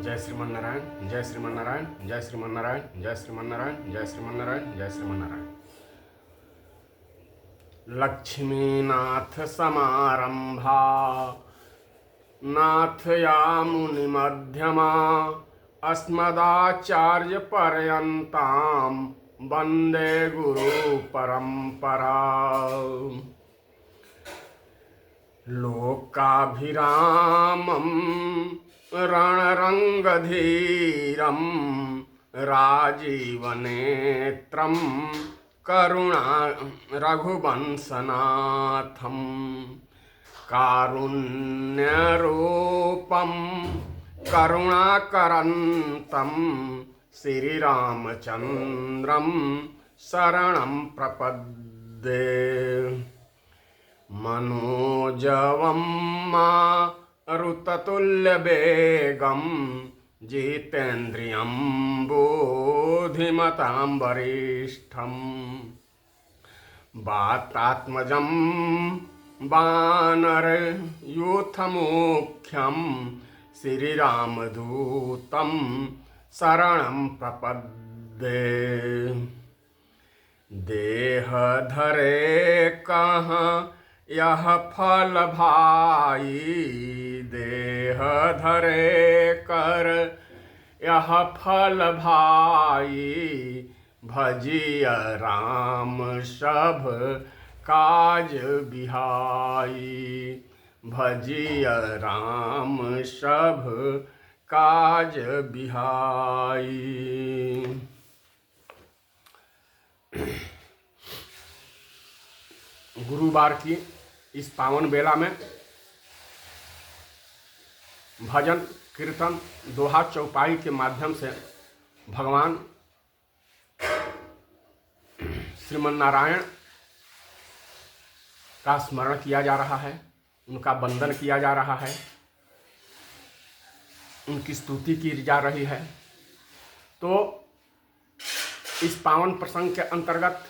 जय श्रीमन्नारायण, जय श्रीमन्नारायण, जय श्रीमन्नारायण, जय श्रीमन्नारायण, जय श्रीमन्नारायण, जय श्रीमन्नारायण। लक्ष्मीनाथ समारंभा नाथयामुनि मध्यमा अस्मदाचार्य पर्यन्तां वन्दे गुरु परंपरा। लोकाभिरामं रणरंगधीरं राजीवनेत्रं करुणा रघुवंशनाथं कारुण्यरूपं करुणाकरन्तं श्रीरामचन्द्रं शरणं प्रपद्ये। मनोजवं मारुततुल्यवेगं जितेन्द्रियं बुद्धिमतां वरिष्ठं वातात्मजं वानरयूथमुख्यं श्रीरामदूतं शरणं प्रपद्ये। देह धरे कहाँ यह फल भाई, देह धरे कर यह फल भाई, भजिय राम सब काज बिहाई, भजिय राम सब काज बिहाई। गुरुवार की इस पावन बेला में भजन कीर्तन दोहा चौपाई के माध्यम से भगवान श्रीमन्नारायण का स्मरण किया जा रहा है, उनका वंदन किया जा रहा है, उनकी स्तुति की जा रही है। तो इस पावन प्रसंग के अंतर्गत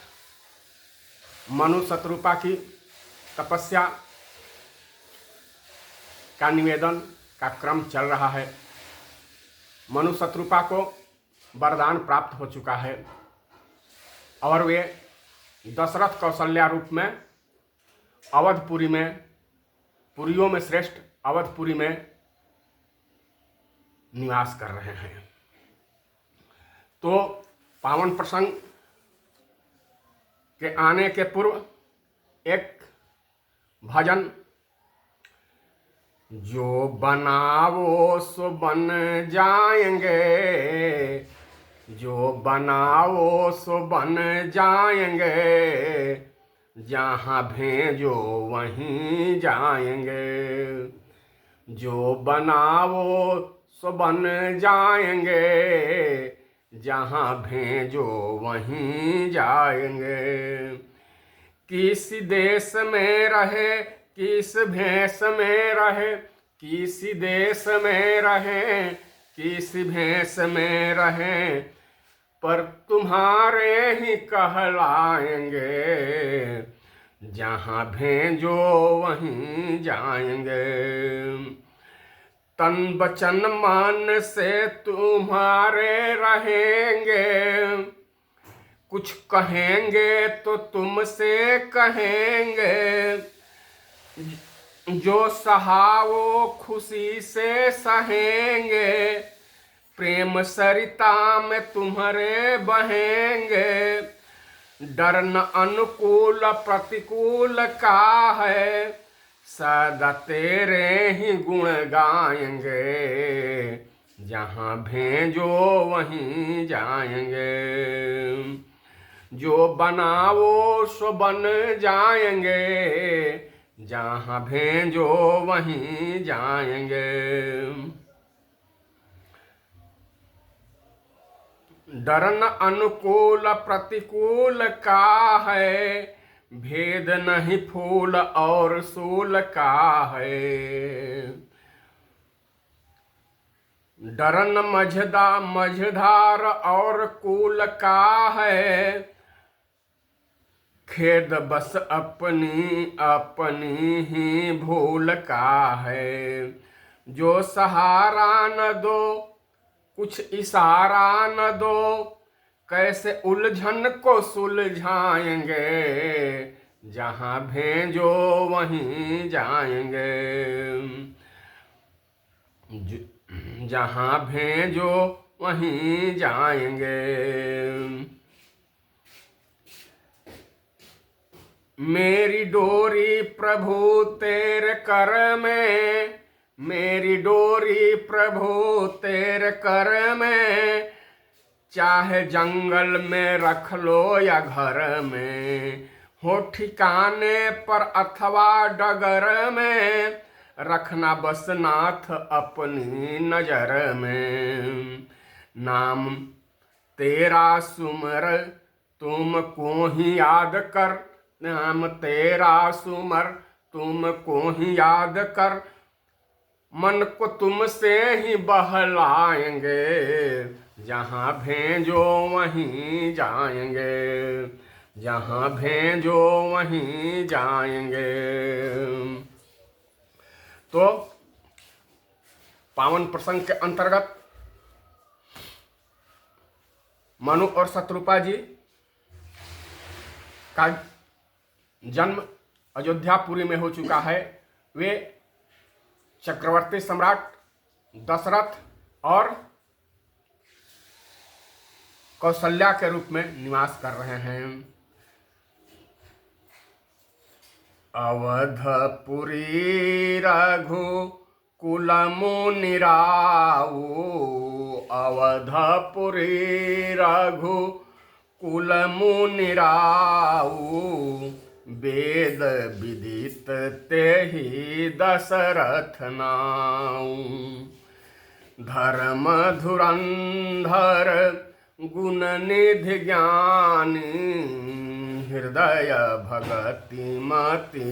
मनु शतरूपा की तपस्या का निवेदन का क्रम चल रहा है। मनु शतरूपा को वरदान प्राप्त हो चुका है और वे दशरथ कौशल्या रूप में अवधपुरी में, पुरियों में श्रेष्ठ अवधपुरी में निवास कर रहे हैं। तो पावन प्रसंग के आने के पूर्व एक भजन, जो बनाओ सो बन जाएंगे, जो बनाओ सो बन जाएंगे, जहाँ भेजो वहीं जाएंगे, जो बनाओ सो बन जाएंगे, जहाँ भेजो वहीं जाएंगे। किस देश में रहे, किस भेष में रहे, किस देश में रहे, किस भेष में रहे, पर तुम्हारे ही कहलाएंगे, जहाँ भेजो वहीं जाएंगे। तन वचन मन से तुम्हारे रहेंगे, कुछ कहेंगे तो तुमसे कहेंगे, जो सहावो खुशी से सहेंगे, प्रेम सरिता में तुम्हारे बहेंगे। डर न अनुकूल प्रतिकूल का है, सदा तेरे ही गुण गाएंगे, जहाँ भेजो वहीं जाएंगे। जो बनाओ सो बन जाएंगे, जहाँ भेजो वहीं जाएंगे। डर न अनुकूल प्रतिकूल का है, भेद नहीं फूल और सूल का है। डरन मझधार और कूल का है, खेद बस अपनी अपनी ही भूल का है। जो सहारा न दो कुछ इशारा न दो, कैसे उलझन को सुलझाएंगे, जहां भेजो वहीं जाएंगे, जहां भेजो वहीं जाएंगे। मेरी डोरी प्रभु तेरे कर में, मेरी डोरी प्रभु तेरे कर में, चाहे जंगल में रख लो या घर में, हो ठिकाने पर अथवा डगर में, रखना बस नाथ अपनी नजर में। नाम तेरा सुमर तुमको ही याद कर, नाम तेरा सुमर तुमको ही याद कर, मन को तुमसे ही बहलाएंगे, जहां भेजो वहीं जाएंगे, जहां भेजो वहीं जाएंगे। तो पावन प्रसंग के अंतर्गत मनु और शत्रुपा जी का जन्म अयोध्यापुरी में हो चुका है। वे चक्रवर्ती सम्राट दशरथ और कौशल्या के रूप में निवास कर रहे हैं। अवधपुरी रघु कुल मुनि राऊ, अवधपुरी रघु कुल मुनि राऊ, वेद विदित तेहि दशरथ नाऊ, धर्म धुरंधर गुण निधि ज्ञानी, हृदय भगति मति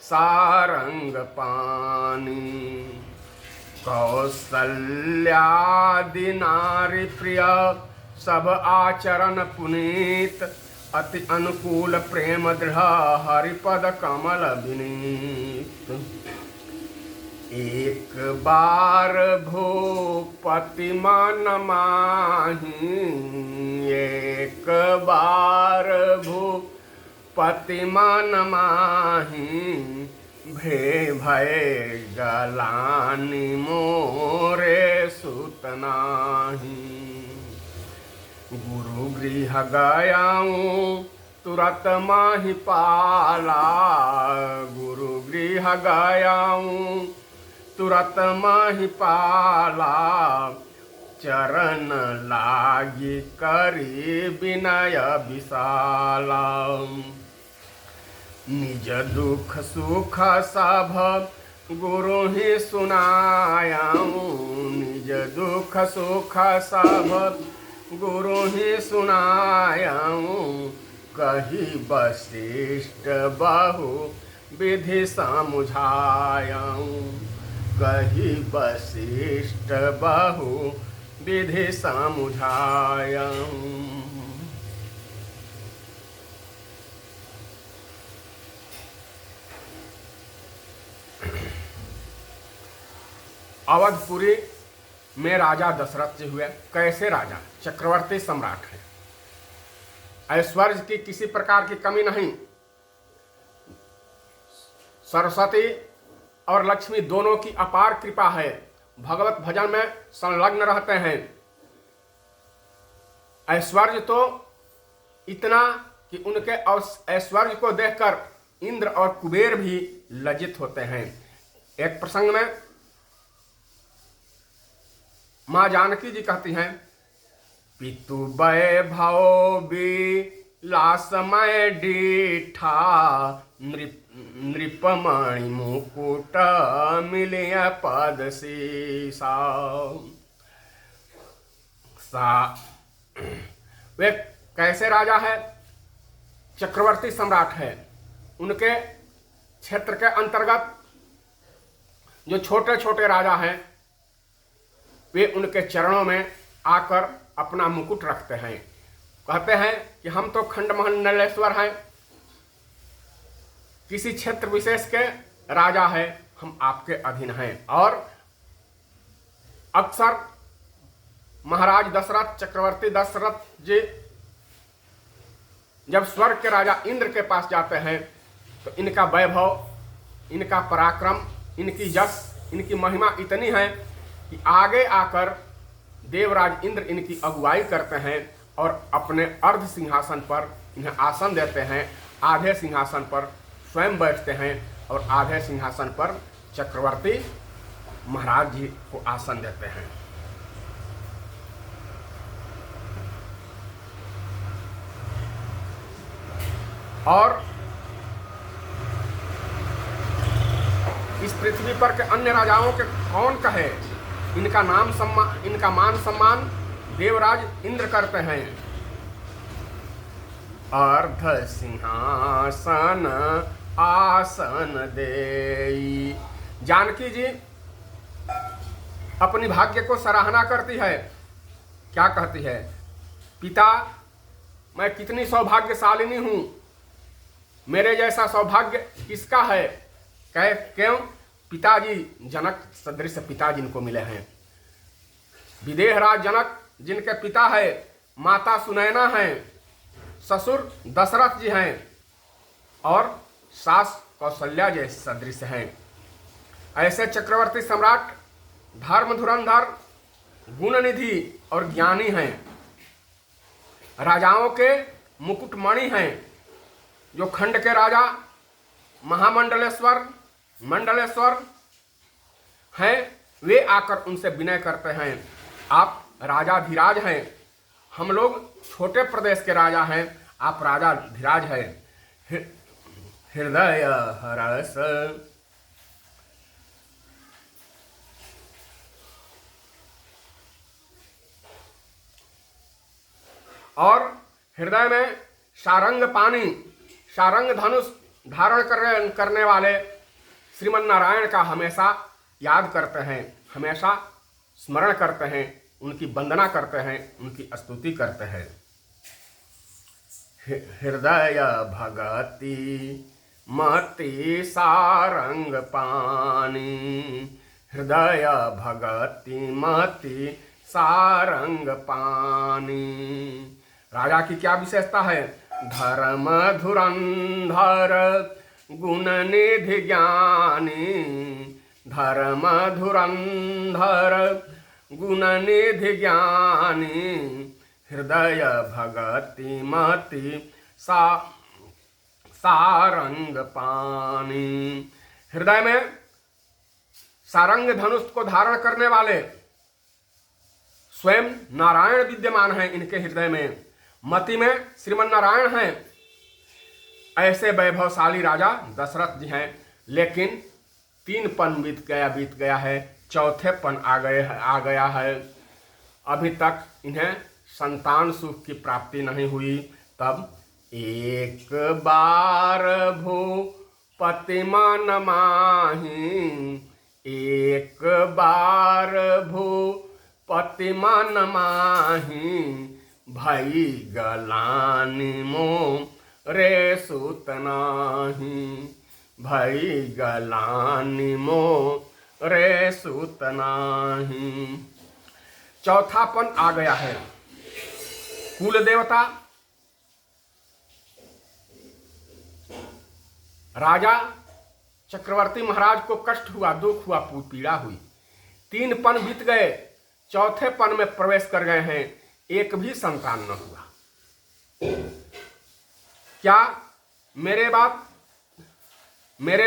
सारंग पानी, कौसल्यादि नारी प्रिय सब आचरण पुनीत, अति अनुकूल प्रेम दृढ़ हरिपद कमल विनीत। एक बार भूपति मन माही, एक बार भूपति मन माही, भे भय गलानी मोरे सुत नाही। गुरु गृह गयाऊं तुरत माहि पाला, गुरु गृह गयाऊं तुरत माहि पाला, चरण लागी करी विनय विशाला। निज दुख सुख सब गुरु ही सुनायाऊं, निज दुख सुख सब गुरु ही सुनायाऊं, कही वशिष्ठ बहु विधि समुझायाऊं, कही वशिष्ठ बहु विधि समुझायाऊं। अवधपुरी में राजा दशरथ जी हुए। कैसे राजा? चक्रवर्ती सम्राट है, ऐश्वर्य की किसी प्रकार की कमी नहीं, सरस्वती और लक्ष्मी दोनों की अपार कृपा है, भगवत भजन में संलग्न रहते हैं। ऐश्वर्य तो इतना कि उनके ऐश्वर्य को देखकर इंद्र और कुबेर भी लज्जित होते हैं। एक प्रसंग में मां जानकी जी कहती हैं, पितु वैभव विलासमय डीठा, नृपमणि मुकुट मिलिय पद सीसा। वे कैसे राजा है? चक्रवर्ती सम्राट है। उनके क्षेत्र के अंतर्गत जो छोटे छोटे राजा हैं वे उनके चरणों में आकर अपना मुकुट रखते हैं, कहते हैं कि हम तो खंडमंडलेश्वर हैं, किसी क्षेत्र विशेष के राजा है, हम आपके अधीन हैं। और अक्सर महाराज दशरथ, चक्रवर्ती दशरथ जी जब स्वर्ग के राजा इंद्र के पास जाते हैं तो इनका वैभव, इनका पराक्रम, इनकी यश, इनकी महिमा इतनी है कि आगे आकर देवराज इंद्र इनकी अगुवाई करते हैं और अपने अर्ध सिंहासन पर इन्हें आसन देते हैं। आधे सिंहासन पर स्वयं बैठते हैं और आधे सिंहासन पर चक्रवर्ती महाराज जी को आसन देते हैं। और इस पृथ्वी पर के अन्य राजाओं के कौन कहे, इनका नाम सम्मान, इनका मान सम्मान देवराज इंद्र करते हैं। अर्ध सिंहासन आसन देई। जानकी जी अपनी भाग्य को सराहना करती है। क्या कहती है? पिता, मैं कितनी सौभाग्यशालिनी हूं, मेरे जैसा सौभाग्य किसका है? क्यों? पिताजी जनक सदृश पिता जिनको मिले हैं। विदेहराज जनक जिनके पिता है, माता सुनैना हैं, ससुर दशरथ जी हैं और सास कौशल्या जैसे सदृश हैं। ऐसे चक्रवर्ती सम्राट धर्म धुरंधर, गुणनिधि और ज्ञानी हैं। राजाओं के मुकुटमणि हैं। जो खंड के राजा महामंडलेश्वर, मंडलेश्वर हैं, वे आकर उनसे विनय करते हैं। आप राजाधिराज हैं, हम लोग छोटे प्रदेश के राजा हैं, आप राजाधिराज हैं। हृदय हरस। और हृदय में सारंग पानी, सारंग धनुष धारण करने वाले श्रीमन नारायण का हमेशा याद करते हैं, हमेशा स्मरण करते हैं, उनकी वंदना करते हैं, उनकी स्तुति करते हैं। हृदय भगति मति सारंग पानी। हृदय भगति मति सारंग पानी। राजा की क्या विशेषता है? धर्म धुरंधर गुण निधि ज्ञानी। धर्म धुरंधर गुण निधि ज्ञानी। हृदय भगति मति सारंग पानी। हृदय में सारंग धनुष को धारण करने वाले स्वयं नारायण विद्यमान हैं इनके हृदय में। मति में श्रीमन नारायण हैं। ऐसे वैभवशाली राजा दशरथ जी हैं। लेकिन 3 पन बीत गया है, चौथे पन आ गया है। अभी तक इन्हें संतान सुख की प्राप्ति नहीं हुई। तब एक बार भूपति मन माही। एक बार भूपति मन माही। भई गलानी मोरे सुत नाही। भई गलानी मोरे सुत नाही। चौथापन आ गया है। कुल देवता राजा चक्रवर्ती महाराज को कष्ट हुआ, दुख हुआ, पीड़ा हुई। 3 पन बीत गए, चौथे पन में प्रवेश कर गए हैं, एक भी संतान न हुआ। क्या मेरे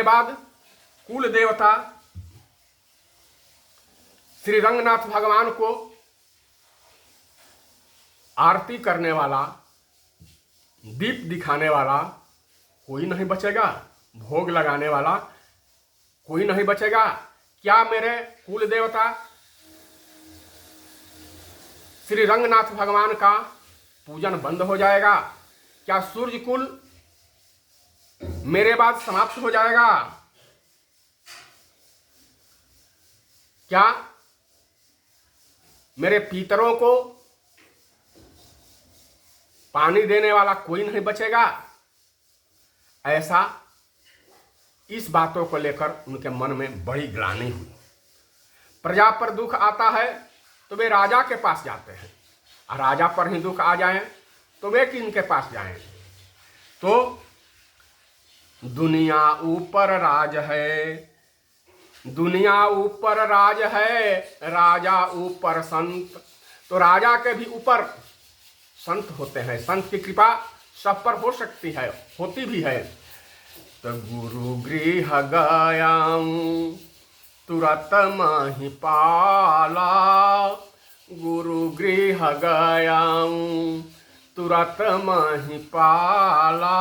बाद कुल देवता श्री रंगनाथ भगवान को आरती करने वाला, दीप दिखाने वाला कोई नहीं बचेगा? भोग लगाने वाला कोई नहीं बचेगा? क्या मेरे कुल देवता श्री रंगनाथ भगवान का पूजन बंद हो जाएगा? क्या सूर्य कुल मेरे बाद समाप्त हो जाएगा? क्या मेरे पितरों को पानी देने वाला कोई नहीं बचेगा? ऐसा इस बातों को लेकर उनके मन में बड़ी ग्लानि हुई। प्रजा पर दुख आता है तो वे राजा के पास जाते हैं, और राजा पर ही दुख आ जाए तो वे किनके पास जाएं? तो दुनिया ऊपर राज है, दुनिया ऊपर राज है, राजा ऊपर संत। तो राजा के भी ऊपर संत होते हैं, संत की कृपा सब पर हो सकती है, होती भी है। तो गुरु गृह गयाऊं तुरत महिपाला, गुरु गृह गयाऊं तुरत महिपाला,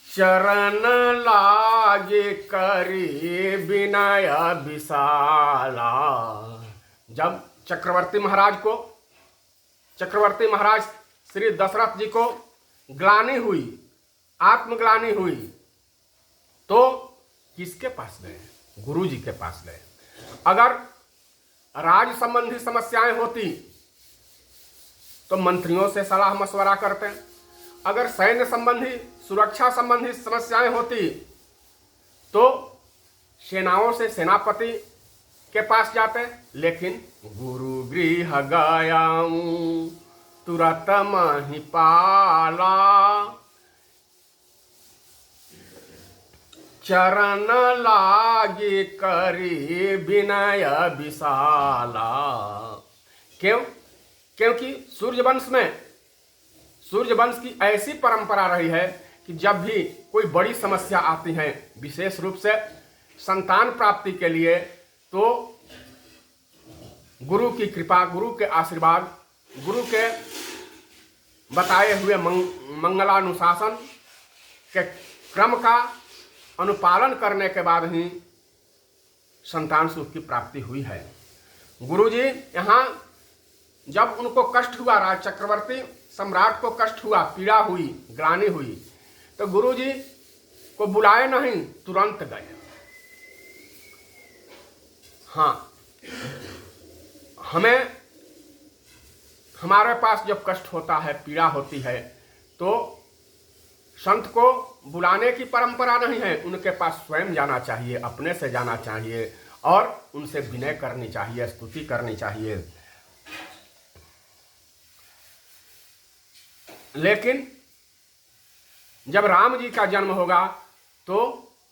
चरण लागे करी विनय विशाला। जब चक्रवर्ती महाराज श्री दशरथ जी को ग्लानि हुई, आत्मग्लानि हुई, तो किसके पास गए? गुरु जी के पास गए। अगर राज संबंधी समस्याएं होती तो मंत्रियों से सलाह मशवरा करते, अगर सैन्य संबंधी, सुरक्षा संबंधी समस्याएं होती तो सेनाओं से सेनापति के पास जाते। लेकिन गुरु गृह गयाऊं तुरत महिपाला, चरण लागे करी विनय विशाला। क्यों? क्योंकि सूर्यवंश की ऐसी परंपरा रही है कि जब भी कोई बड़ी समस्या आती है, विशेष रूप से संतान प्राप्ति के लिए, तो गुरु की कृपा, गुरु के आशीर्वाद, गुरु के बताए हुए मंगलानुशासन के क्रम का अनुपालन करने के बाद ही संतान सुख की प्राप्ति हुई है। गुरु जी यहाँ जब उनको कष्ट हुआ, राज चक्रवर्ती सम्राट को कष्ट हुआ, पीड़ा हुई, ग्लानि हुई, तो गुरु जी को बुलाए नहीं, तुरंत गए। हाँ, हमारे पास जब कष्ट होता है, पीड़ा होती है, तो संत को बुलाने की परंपरा नहीं है, उनके पास स्वयं जाना चाहिए, अपने से जाना चाहिए और उनसे विनय करनी चाहिए, स्तुति करनी चाहिए। लेकिन जब राम जी का जन्म होगा तो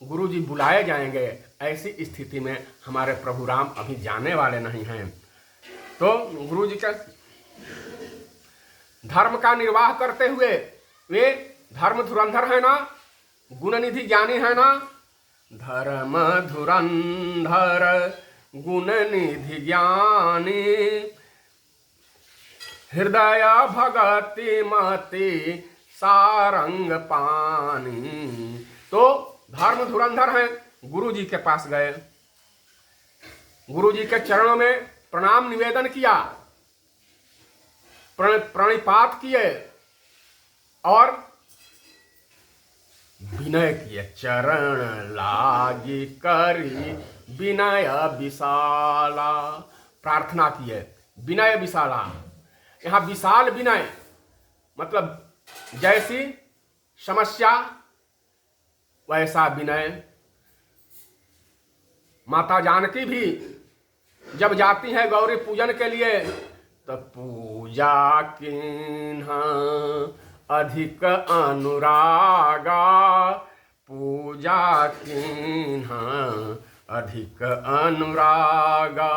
गुरु जी बुलाए जाएंगे। ऐसी स्थिति में हमारे प्रभु राम अभी जाने वाले नहीं हैं, तो गुरु जी का धर्म का निर्वाह करते हुए वे धर्म धुरंधर है ना, गुण निधि ज्ञानी है ना। धर्म धुरंधर गुण निधि ज्ञानी, हृदय भगति मति सारंग पानी। तो धर्म धुरंधर हैं, गुरु जी के पास गए, गुरु जी के चरणों में प्रणाम निवेदन किया, प्रणिपात किए और विनय किए। चरण लागी करी विनय विशाला, प्रार्थना किए, विनय विशाला। यहाँ विशाल विनय मतलब जैसी समस्या वैसा विनय। माता जानकी भी जब जाती हैं गौरी पूजन के लिए तो पूजा किन्हा अधिक अनुरागा, पूजा किन्हा अधिक अनुरागा,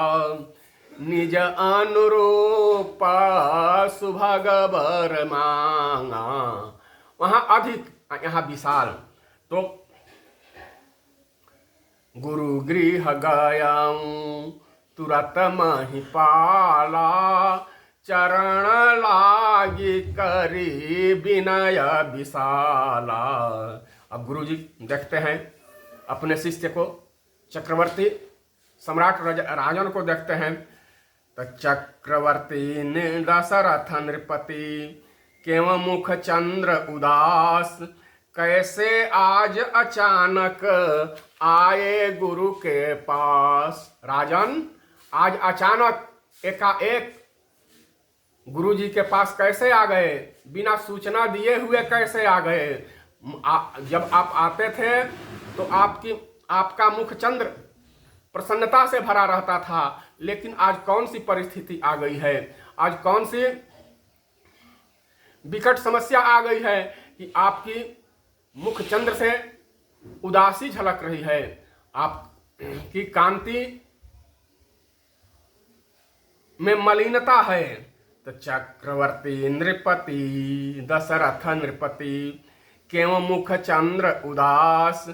निज अनुरूप सुभग बर मांगा। वहाँ अधिक, यहाँ विशाल। तो गुरु गृह गयाऊं तुरत महिपाला, चरण लागी करी विनय विशाला। अब गुरु जी देखते हैं अपने शिष्य को, चक्रवर्ती सम्राट राजन को देखते हैं। तो चक्रवर्ती ने दशरथ नृपति केव मुख चंद्र उदास, कैसे आज अचानक आए गुरु के पास। राजन आज अचानक एकाएक गुरु जी के पास कैसे आ गए, बिना सूचना दिए हुए कैसे आ गए। जब आप आते थे तो आपका मुख चंद्र प्रसन्नता से भरा रहता था। लेकिन आज कौन सी परिस्थिति आ गई है, आज कौन सी विकट समस्या आ गई है कि आपकी मुख चंद्र से उदासी झलक रही है, आपकी कांति में मलिनता है। तो चक्रवर्ती नृपति दशरथ नृपति क्यों मुख चंद्र उदास,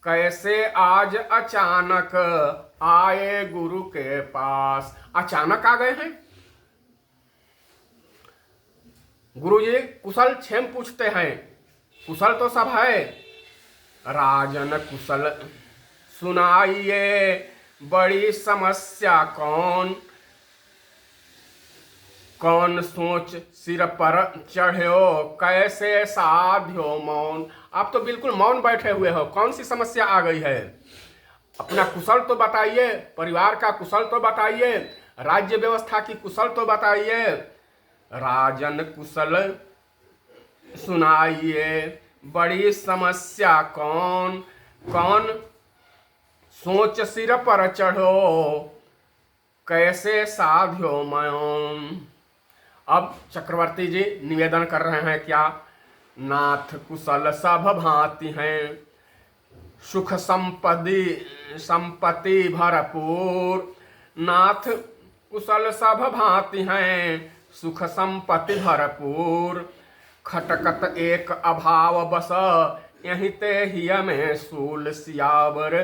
कैसे आज अचानक आए गुरु के पास। अचानक आ गए हैं। गुरुजी कुशल क्षेम पूछते हैं, कुशल तो सब है। राजन कुशल सुनाइए, बड़ी समस्या कौन कौन सोच सिर पर चढ़ो, कैसे साध्यो मौन। आप तो बिल्कुल मौन बैठे हुए हो, कौन सी समस्या आ गई है? अपना कुशल तो बताइए, परिवार का कुशल तो बताइए, राज्य व्यवस्था की कुशल तो बताइए। राजन कुशल सुनाइए, बड़ी समस्या कौन कौन सोच सिर पर चढ़ो, कैसे साध्यो मौन। अब चक्रवर्ती जी निवेदन कर रहे हैं क्या? नाथ कुशल सब भांति हैं, सुख संपत्ति भरपूर। नाथ कुशल सब भांति हैं, सुख संपत्ति भरपूर। खटकत एक अभाव बस, यहीं ते हिय में सूल। सियावर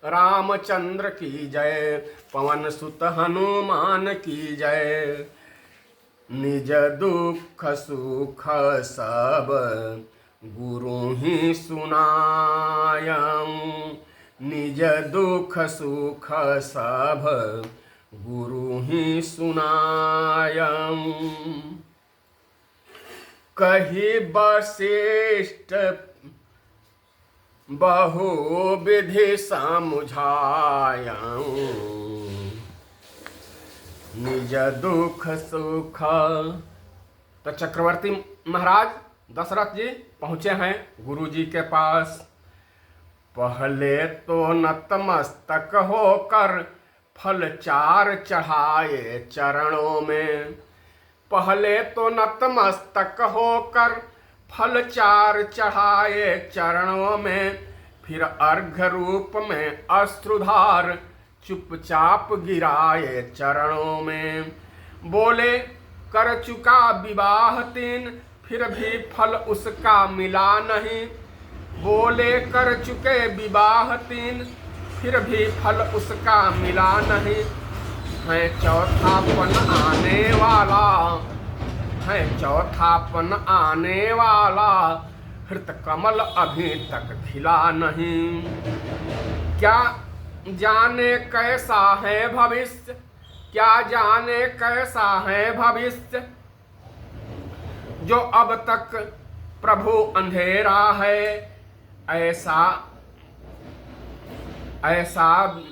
रामचंद्र की जय, पवन सुत हनुमान की जय। निज दुख सुख सब गुरु ही सुनायं, निज दुख सुख सब गुरु ही सुनायं। कही वशिष्ठ बहु विधि समुझायं, निज दुख सुख। तो चक्रवर्ती महाराज दशरथ जी पहुंचे हैं गुरु जी के पास। पहले तो नतमस्तक होकर फल चार चढ़ाए चरणों में। पहले तो नतमस्तक होकर फल चार चढ़ाए चरणों में। फिर अर्घ्य रूप में अश्रुधार चुपचाप गिराए चरणों में। बोले कर चुका विवाह तीन, फिर भी फल उसका मिला नहीं। बोले कर चुके विवाह तीन, फिर भी फल उसका मिला नहीं। है चौथापन आने वाला, है चौथापन आने वाला, हृत कमल अभी तक खिला नहीं। क्या जाने कैसा है भविष्य, क्या जाने कैसा है भविष्य, जो अब तक प्रभु अंधेरा है। ऐसा ऐसा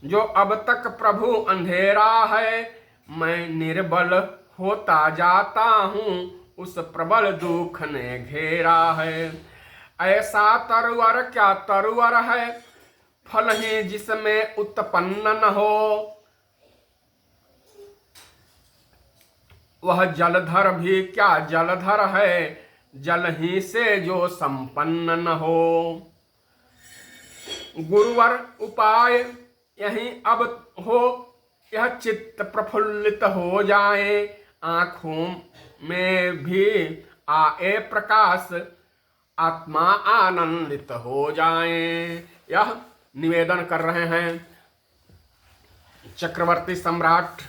जो अब तक प्रभु अंधेरा है। मैं निर्बल होता जाता हूँ, उस प्रबल दुख ने घेरा है। ऐसा तरुवर क्या तरुवर है, फल ही जिसमें उत्पन्न न हो। वह जलधर भी क्या जलधर है, जल ही से जो संपन्न न हो। गुरुवर उपाय यही अब हो, यह चित्त प्रफुल्लित हो जाए। आंखों में भी आए प्रकाश, आत्मा आनंदित हो जाए। यह निवेदन कर रहे हैं चक्रवर्ती सम्राट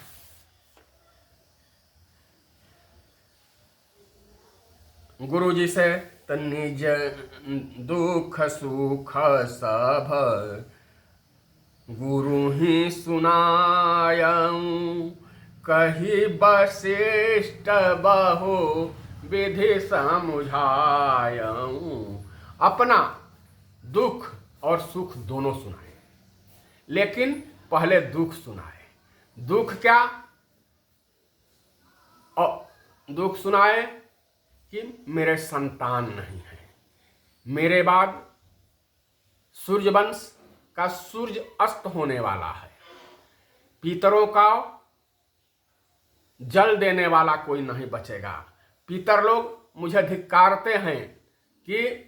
गुरु जी से। निज दुख सुख सब गुरु ही सुनायं, कही वशिष्ठ बहु विधि समुझायं। अपना दुख और सुख दोनों सुनाए, लेकिन पहले दुख सुनाए। दुख क्या? और दुख सुनाए कि मेरे संतान नहीं है, मेरे बाद सूर्यवंश का सूर्य अस्त होने वाला है। पितरों का जल देने वाला कोई नहीं बचेगा। पितर लोग मुझे धिक्कारते हैं कि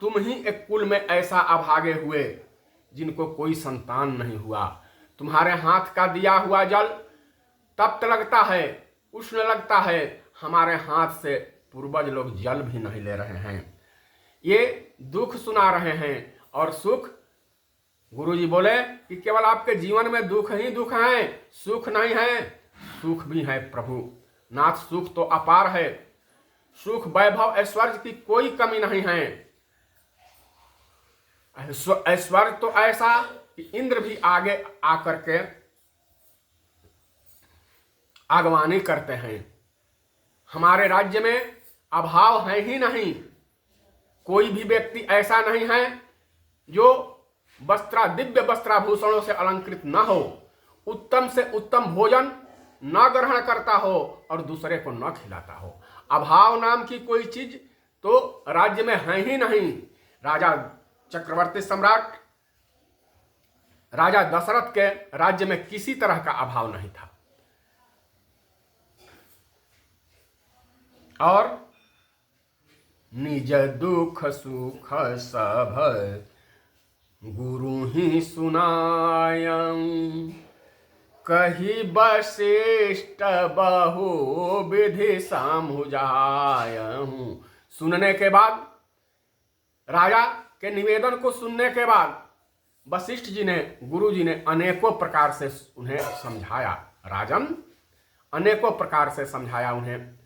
तुम ही एक कुल में ऐसा अभागे हुए जिनको कोई संतान नहीं हुआ। तुम्हारे हाथ का दिया हुआ जल तप्त लगता है, उष्ण लगता है, हमारे हाथ से पूर्वज लोग जल भी नहीं ले रहे हैं। ये दुख सुना रहे हैं और सुख, गुरुजी बोले कि केवल आपके जीवन में दुख ही दुख है, सुख नहीं है। सुख भी है प्रभु नाथ, सुख तो अपार है। सुख वैभव ऐश्वर्य की कोई कमी नहीं है। ऐश्वर्य तो ऐसा कि इंद्र भी आगे आकर के आगवानी करते हैं। हमारे राज्य में अभाव है ही नहीं। कोई भी व्यक्ति ऐसा नहीं है जो दिव्य वस्त्राभूषणों से अलंकृत न हो, उत्तम से उत्तम भोजन न ग्रहण करता हो और दूसरे को न खिलाता हो। अभाव नाम की कोई चीज तो राज्य में है ही नहीं। राजा चक्रवर्ती सम्राट राजा दशरथ के राज्य में किसी तरह का अभाव नहीं था। और निज दुख सुख सब गुरु ही सुनायं, कही वशिष्ठ बहु विधि समुझायं। सुनने के बाद, राजा के निवेदन को सुनने के बाद वशिष्ठ जी ने, गुरु जी ने अनेकों प्रकार से उन्हें समझाया। राजन, अनेकों प्रकार से समझाया उन्हें,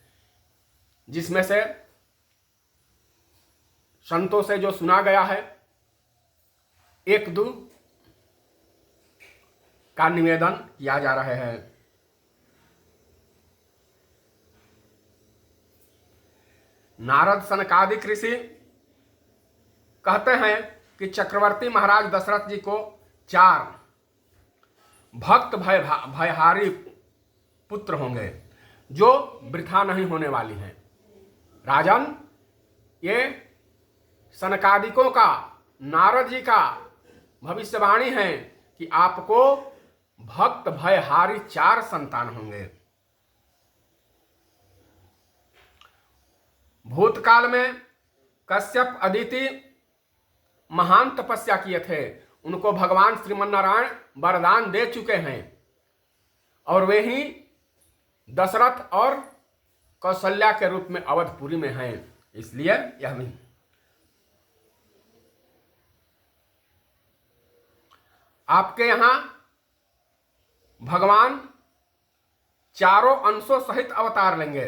जिसमें से संतों से जो सुना गया है, एक दो का निवेदन किया जा रहा है। नारद सनकादिक ऋषि कहते हैं कि चक्रवर्ती महाराज दशरथ जी को 4 भक्त भयहारी पुत्र होंगे जो वृथा नहीं होने वाली हैं। राजन, ये सनकादिकों का, नारद जी का भविष्यवाणी है कि आपको भक्त भयहारी 4 संतान होंगे। भूतकाल में कश्यप अदिति महान तपस्या किए थे, उनको भगवान श्रीमन्नारायण वरदान दे चुके हैं और वे ही दशरथ और कौशल्या के रूप में अवधपुरी में हैं। इसलिए यह भी आपके यहां भगवान चारों अंशों सहित अवतार लेंगे।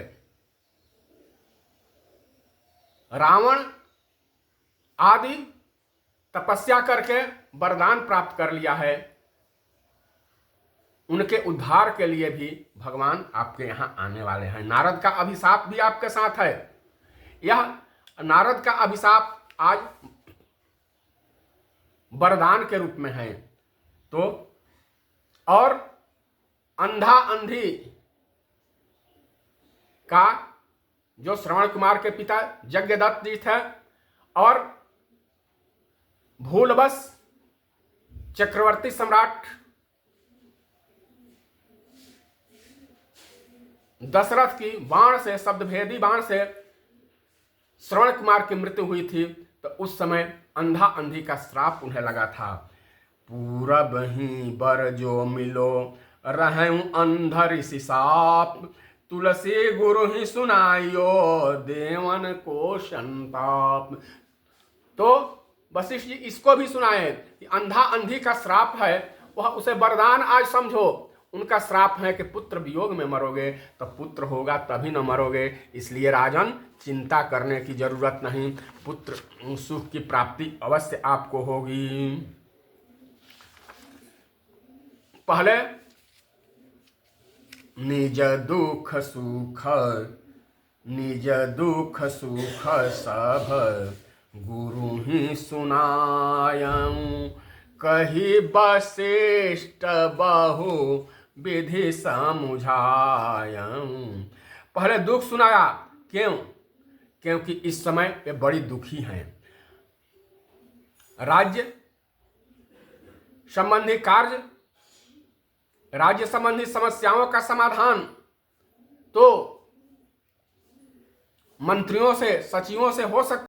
रावण आदि तपस्या करके वरदान प्राप्त कर लिया है, उनके उद्धार के लिए भी भगवान आपके यहां आने वाले हैं। नारद का अभिशाप भी आपके साथ है। यह नारद का अभिशाप आज वरदान के रूप में है। तो और अंधा अंधी का जो श्रवण कुमार के पिता यज्ञदत्त जी थे और भूलवश चक्रवर्ती सम्राट दशरथ की बाण से, शब्दभेदी बाण से श्रवण कुमार की मृत्यु हुई थी, तो उस समय अंधा अंधी का श्राप उन्हें लगा था। पूरब ही बर जो मिलो रहूं अंधर ऋषि साप, तुलसी गुरु ही सुनायो देवन को संताप। तो वशिष्ठ जी इसको भी सुनाए कि अंधा अंधी का श्राप है, वह उसे वरदान आज समझो। उनका श्राप है कि पुत्र वियोग में मरोगे, तो पुत्र होगा तभी न मरोगे। इसलिए राजन, चिंता करने की जरूरत नहीं, पुत्र सुख की प्राप्ति अवश्य आपको होगी। पहले निज दुख सुख सब गुरु ही सुनायं, कही वशिष्ठ बहु विधि समुझायं। पहले दुख सुनाया। क्यों? क्योंकि इस समय वे बड़ी दुखी हैं। राज्य संबंधी कार्य, राज्य संबंधी समस्याओं का समाधान तो मंत्रियों से, सचिवों से हो सकता